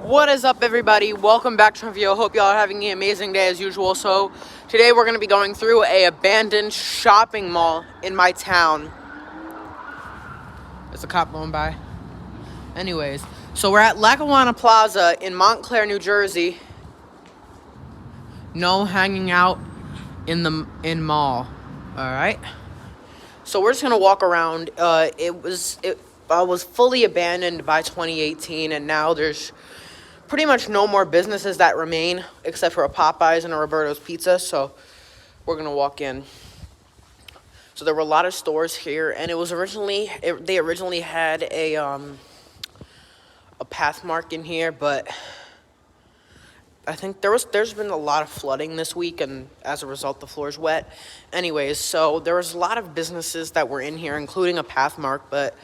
What is up, everybody? Welcome back to my video. Hope y'all are having an amazing day as usual. So today we're going to be going through a abandoned shopping mall in my town. There's a cop going by. Anyways, so we're at Lackawanna Plaza in Montclair, New Jersey. No hanging out in mall. All right. So we're just gonna walk around. It was fully abandoned by 2018, and now there's pretty much no more businesses that remain except for a Popeyes and a Roberto's Pizza. So we're gonna walk in. So there were a lot of stores here, and they originally had a Pathmark in here, but I think there's been a lot of flooding this week, and as a result, the floor's wet. Anyways, so there was a lot of businesses that were in here, including a Pathmark, but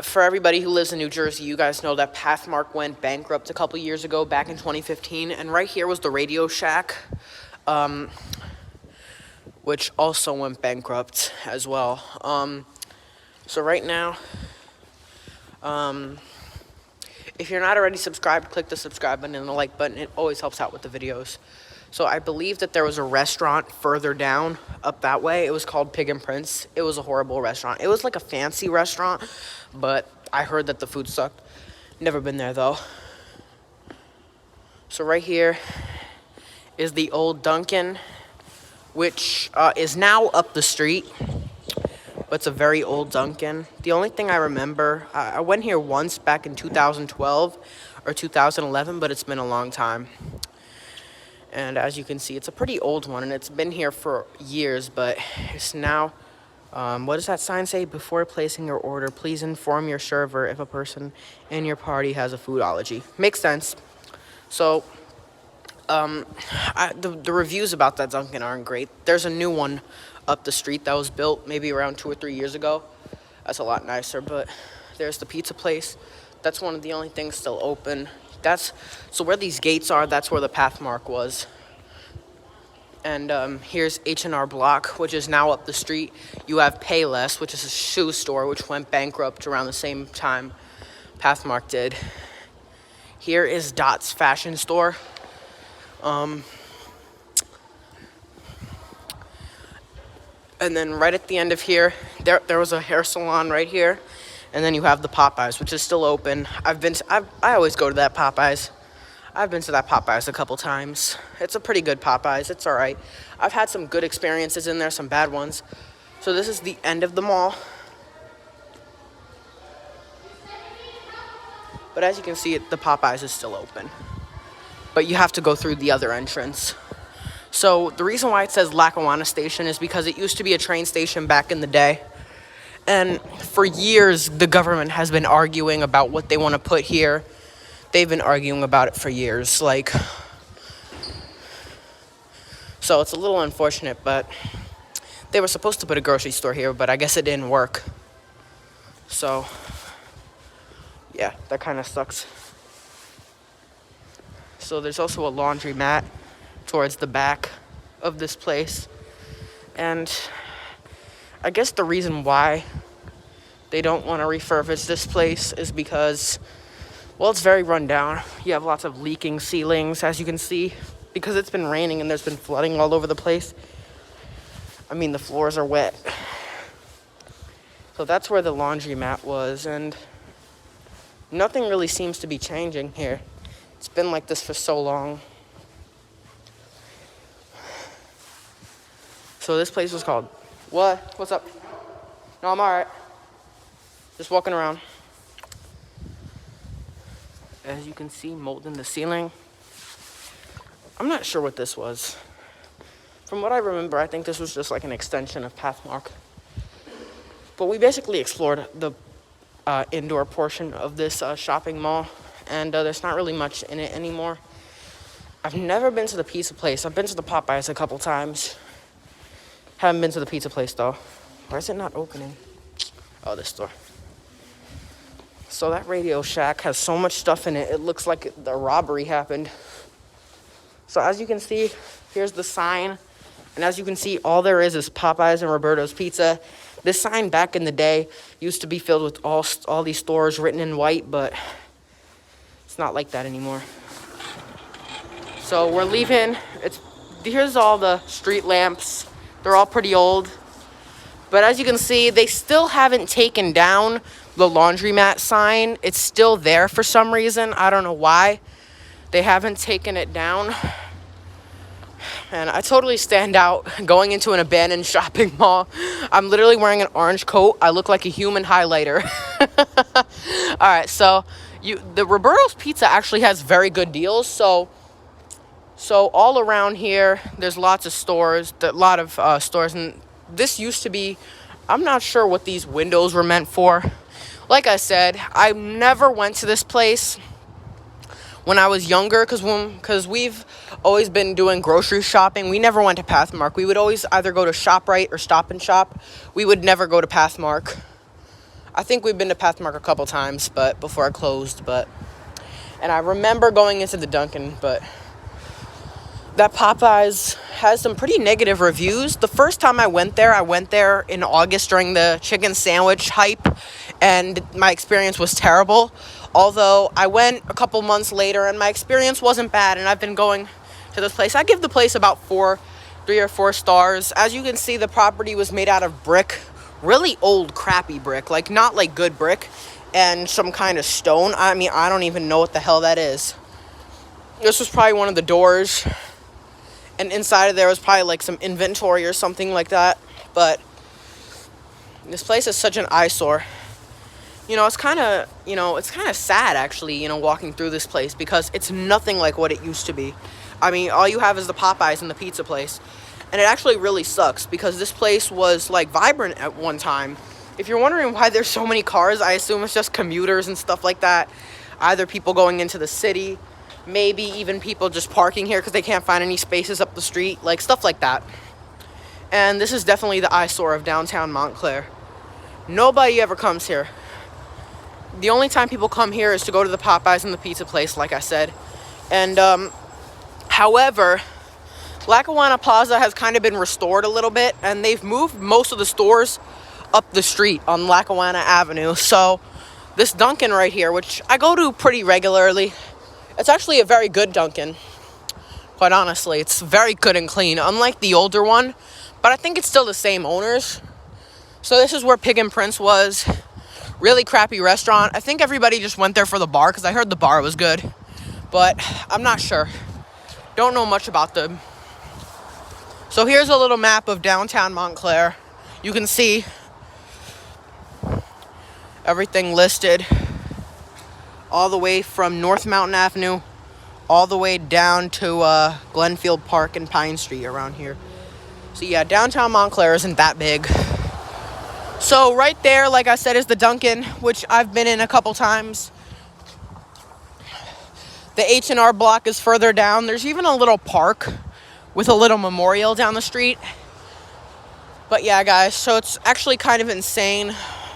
for everybody who lives in New Jersey, you guys know that Pathmark went bankrupt a couple years ago, back in 2015, and right here was the Radio Shack, which also went bankrupt as well. So right now, if you're not already subscribed, click the subscribe button and the like button. It always helps out with the videos. So I believe that there was a restaurant further down, up that way. It was called Pig and Prince. It was a horrible restaurant. It was like a fancy restaurant, but I heard that the food sucked. Never been there, though. So right here is the old Duncan, which is now up the street. But it's a very old Duncan. The only thing I remember, I went here once back in 2012 or 2011, but it's been a long time. And as you can see, it's a pretty old one, and it's been here for years, but it's now, what does that sign say? Before placing your order, please inform your server if a person in your party has a food allergy. Makes sense. So, the reviews about that Dunkin' aren't great. There's a new one up the street that was built maybe around 2 or 3 years ago. That's a lot nicer, but there's the pizza place. That's one of the only things still open. So where these gates are, that's where the Pathmark was. And here's H&R Block, which is now up the street. You have Payless, which is a shoe store, which went bankrupt around the same time Pathmark did. Here is Dot's Fashion Store. And then right at the end of here, there was a hair salon right here. And then you have the Popeyes, which is still open. I always go to that Popeyes. I've been to that Popeyes a couple times. It's a pretty good Popeyes. It's all right. I've had some good experiences in there, some bad ones. So this is the end of the mall. But as you can see, the Popeyes is still open. But you have to go through the other entrance. So the reason why it says Lackawanna Station is because it used to be a train station back in the day. And for years, the government has been arguing about what they want to put here. They've been arguing about it for years. So it's a little unfortunate, but they were supposed to put a grocery store here, but I guess it didn't work. So, yeah, that kind of sucks. So there's also a laundromat towards the back of this place. And I guess the reason why they don't want to refurbish this place is because, well, it's very run down. You have lots of leaking ceilings, as you can see, because it's been raining and there's been flooding all over the place. I mean, the floors are wet. So that's where the laundromat was, and nothing really seems to be changing here. It's been like this for so long. So this place was called... What? What's up? No, I'm alright. Just walking around. As you can see, mold in the ceiling. I'm not sure what this was. From what I remember, I think this was just like an extension of Pathmark. But we basically explored the indoor portion of this shopping mall, and there's not really much in it anymore. I've never been to the pizza place. I've been to the Popeyes a couple times. Haven't been to the pizza place, though. Why is it not opening? Oh, this door. So that Radio Shack has so much stuff in it, it looks like the robbery happened. So as you can see, here's the sign. And as you can see, all there is Popeyes and Roberto's Pizza. This sign back in the day used to be filled with all these stores written in white, but It's not like that anymore. So we're leaving. Here's all the street lamps. They're all pretty old. But as you can see, they still haven't taken down the laundromat sign. It's still there for some reason. I don't know why they haven't taken it down. And I totally stand out going into an abandoned shopping mall. I'm literally wearing an orange coat. I look like a human highlighter. All right, so the Roberto's Pizza actually has very good deals. So all around here, there's lots of stores. And this used to be, I'm not sure what these windows were meant for. Like I said, I never went to this place when I was younger because we've always been doing grocery shopping. We never went to Pathmark. We would always either go to ShopRite or Stop and Shop. We would never go to Pathmark. I think we've been to Pathmark a couple times, but before it closed. And I remember going into the Duncan, but that Popeyes has some pretty negative reviews. The first time I went there in August during the chicken sandwich hype, and my experience was terrible. Although I went a couple months later and my experience wasn't bad, and I've been going to this place. I give the place about 3 or 4 stars. As you can see, the property was made out of brick, really old crappy brick, like not like good brick, and some kind of stone. I mean, I don't even know what the hell that is. This was probably one of the doors, and inside of there was probably like some inventory or something like that. But this place is such an eyesore. It's kind of sad actually, walking through this place because it's nothing like what it used to be. I mean, all you have is the Popeyes and the pizza place. And it actually really sucks because this place was like vibrant at one time. If you're wondering why there's so many cars, I assume it's just commuters and stuff like that. Either people going into the city, maybe even people just parking here because they can't find any spaces up the street, like stuff like that. And this is definitely the eyesore of downtown Montclair. Nobody ever comes here. The only time people come here is to go to the Popeyes and the pizza place, like I said. And, however, Lackawanna Plaza has kind of been restored a little bit, and they've moved most of the stores up the street on Lackawanna Avenue. So this Duncan right here, which I go to pretty regularly, it's actually a very good Duncan. Quite honestly, it's very good and clean, unlike the older one. But I think it's still the same owners. So this is where Pig and Prince was. Really crappy restaurant. I think everybody just went there for the bar because I heard the bar was good. But I'm not sure. Don't know much about them. So here's a little map of downtown Montclair. You can see everything listed all the way from North Mountain Avenue all the way down to Glenfield Park and Pine Street around here. So yeah, downtown Montclair isn't that big. So right there, like I said, is the Duncan, which I've been in a couple times. The H&R Block is further down. There's even a little park with a little memorial down the street. But yeah, guys, so it's actually kind of insane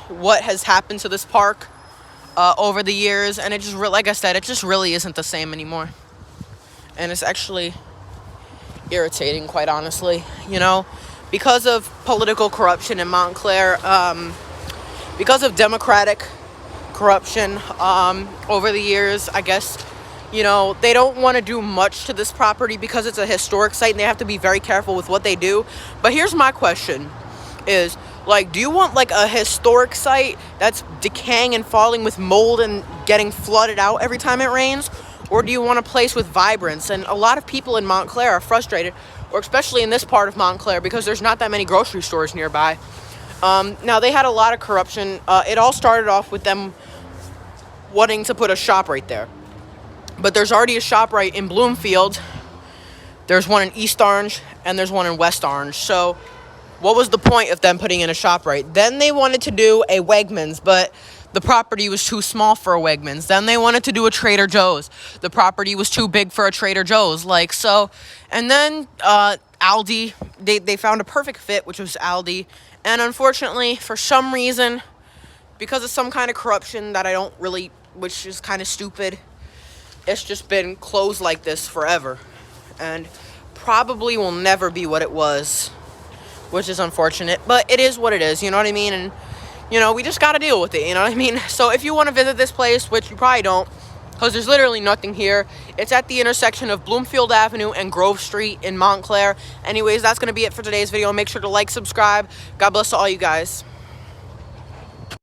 what has happened to this park over the years. And it just, like I said, it just really isn't the same anymore. And it's actually irritating, quite honestly, because of political corruption in Montclair, because of Democratic corruption over the years, I guess, they don't want to do much to this property because it's a historic site and they have to be very careful with what they do. But here's my question is, do you want, a historic site that's decaying and falling with mold and getting flooded out every time it rains? Or do you want a place with vibrance? And a lot of people in Montclair are frustrated, or especially in this part of Montclair, because there's not that many grocery stores nearby. Now, they had a lot of corruption. It all started off with them wanting to put a shop right there. But there's already a shop right in Bloomfield. There's one in East Orange, and there's one in West Orange. So what was the point of them putting in a shop right? Then they wanted to do a Wegmans, but the property was too small for a Wegmans. Then they wanted to do a Trader Joe's. The property was too big for a Trader Joe's. And then Aldi, they found a perfect fit, which was Aldi. And unfortunately, for some reason, because of some kind of corruption that I don't really, which is kind of stupid, it's just been closed like this forever. And probably will never be what it was, which is unfortunate. But it is what it is, you know what I mean? And we just got to deal with it, you know what I mean? So if you want to visit this place, which you probably don't, because there's literally nothing here. It's at the intersection of Bloomfield Avenue and Grove Street in Montclair. Anyways, that's going to be it for today's video. Make sure to like, subscribe. God bless to all you guys.